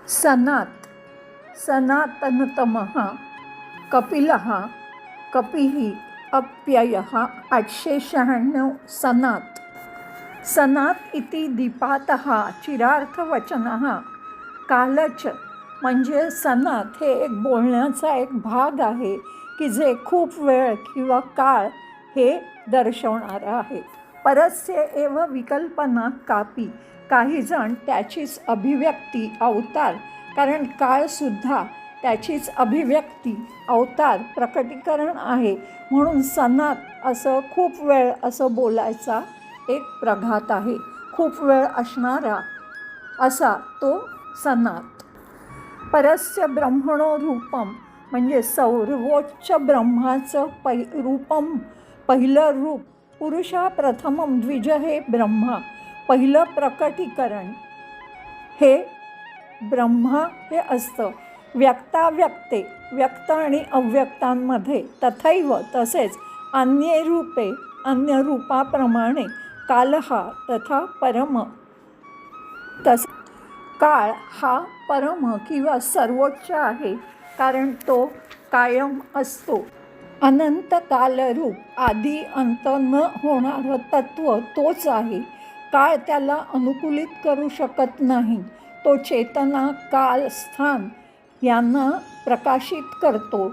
सनात सनातनतमः कपिलः कपिः अप्ययः 896 सनात सनात इति दीपातः चिरार्थवचनः कालच म्हणजे सनात हे एक बोलण्याचा एक भाग आहे की जे खूप वेळ किंवा काळ हे दर्शवणारं आहे. परस्य एव विकल्पना कापी, काहीजण त्याचीच अभिव्यक्ती अवतार, कारण काळसुद्धा त्याचीच अभिव्यक्ती अवतार प्रकटीकरण आहे म्हणून सनात असं खूप वेळ असं बोलायचा एक प्रघात आहे. खूप वेळ असणारा असा तो सनात. परस्य ब्रह्मणो रूपम म्हणजे सर्वोच्च ब्रह्माचं रूपम पहिलं रूप. पुरुषा प्रथमम द्विज हे ब्रह्मा, पहिलं प्रकटीकरण हे ब्रह्मा हे असतं. व्यक्ताव्यक्ते व्यक्त आणि अव्यक्तांमध्ये तथैव तसेच अन्ये रूपे अन्य रूपाप्रमाणे कालहा तथा परम तस काळ हा परम किंवा सर्वोच्च आहे कारण तो कायम असतो. अनंत कालरूप आदी अंत न होणारं तत्व तोच आहे. काळ त्याला अनुकूलित करू शकत नाही. तो चेतना काल स्थान यांना प्रकाशित करतो.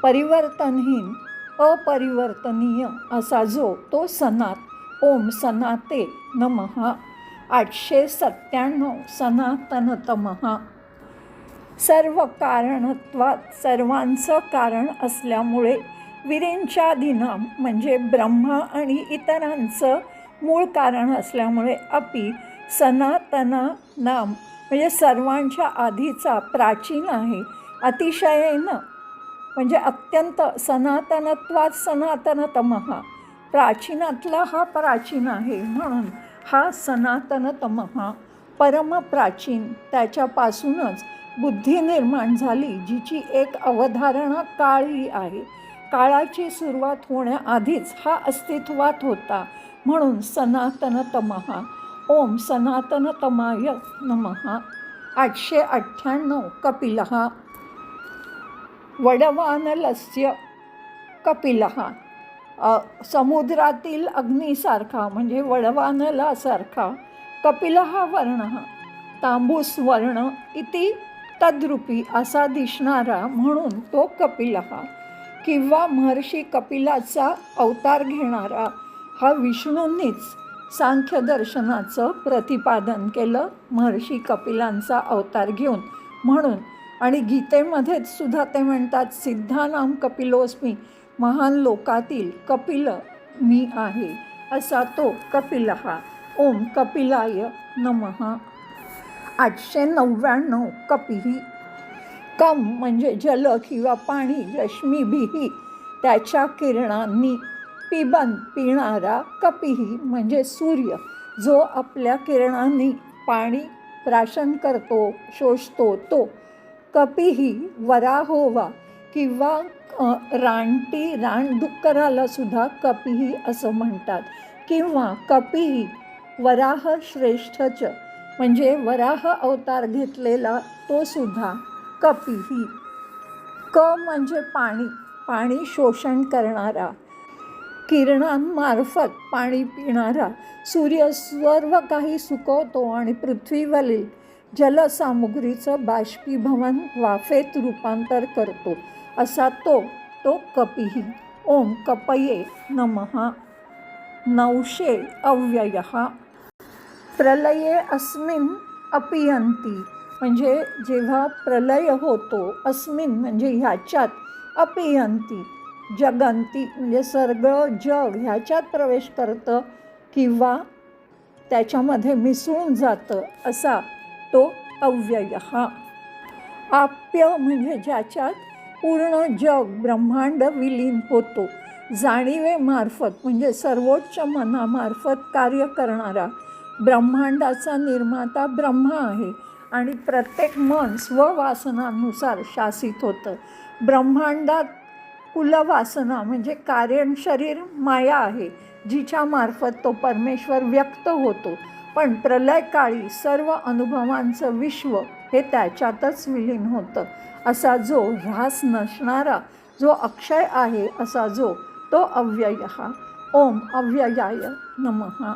परिवर्तनहीन अपरिवर्तनीय असा जो तो सनात. ओम सनाते नमः. 897 सनातनतमः. सर्व कारणत्वात सर्वांचं कारण असल्यामुळे विरिंचादिनाम म्हणजे ब्रह्मा आणि इतरांचं मूळ कारण असल्यामुळे अपि सनातना नाम म्हणजे सर्वांच्या आधीचा प्राचीन आहे. अतिशयेनं म्हणजे अत्यंत सनातनत्वात सनातनतमः प्राचीनातला हा प्राचीन आहे म्हणून हा सनातनतमः. परमप्राचीन त्याच्यापासूनच बुद्धी निर्माण झाली जिची एक अवधारणा काळ ही आहे. काळाची सुरुवात होण्याआधीच हा अस्तित्वात होता म्हणून सनातनतमः. ओम सनातनतमाय नमः. 898 कपिलः. वडवानलस्य कपिलः समुद्रातील अग्नीसारखा म्हणजे वडवानलासारखा. कपिलः वर्णः तांबूस वर्ण इति तद्रूपी असा दिसणारा म्हणून तो कपिलः. किंवा महर्षी कपिलाचा अवतार घेणारा हा विष्णूंनीच सांख्यदर्शनाचं प्रतिपादन केलं महर्षी कपिलांचा अवतार घेऊन म्हणून. आणि गीतेमध्येच सुद्धा ते म्हणतात सिद्धानाम कपिलोस्मी, महान लोकातील कपिल मी आहे असा तो कपिलः. ओम कपिलाय नमः. 899 कपिः. कम म्हणजे जल किंवा पाणी रश्मीभिः त्याच्या किरणांनी. पिबन पिणारा. कपिः म्हणजे सूर्य जो आपल्या किरणांनी पाणी प्राशन करतो शोषतो तो. कपिः वराहो वा किंवा रानटी रानडुक्कराला सुद्धा कपिः असं म्हणतात. किंवा कपिः वराह श्रेष्ठच म्हणजे वराह अवतार घेतलेला तो सुद्धा कपिः. क म्हणजे पाणी, पाणी शोषण करणारा. किरणांमार्फत पाणी पिणारा. सूर्य सर्व काही सुकवतो आणि पृथ्वीवरील जलसामुग्रीचं बाष्पीभवन वाफेत रूपांतर करतो असा तो कपिः. ओम कपये नमः. 900 अव्ययः. प्रलये अस्मिन् अपियन्ति म्हणजे जेव्हा प्रलय होतो अस्मिन म्हणजे ह्याच्यात अपियन्ति जगन्ति म्हणजे सगळं जग ह्याच्यात प्रवेश करतं किंवा त्याच्यामध्ये मिसळून जातं असा तो अव्ययः. आप्य म्हणजे ज्याच्यात पूर्ण जग ब्रह्मांड विलीन होतो. जाणीवेमार्फत म्हणजे सर्वोच्च मनामार्फत कार्य करणारा. ब्रह्मांडाचा निर्माता ब्रह्मा आहे आणि प्रत्येक मन स्ववासनानुसार शासित होतं. ब्रह्मांडात कुलवासना म्हणजे कारण शरीर माया आहे जिच्या मार्फत तो परमेश्वर व्यक्त होतो. पण प्रलयकाळी सर्व अनुभवांचं विश्व हे त्याच्यातच विलीन होतं. असा जो ऱ्हास नसणारा, जो अक्षय आहे, असा जो तो अव्यय. ओम अव्ययाय नमः.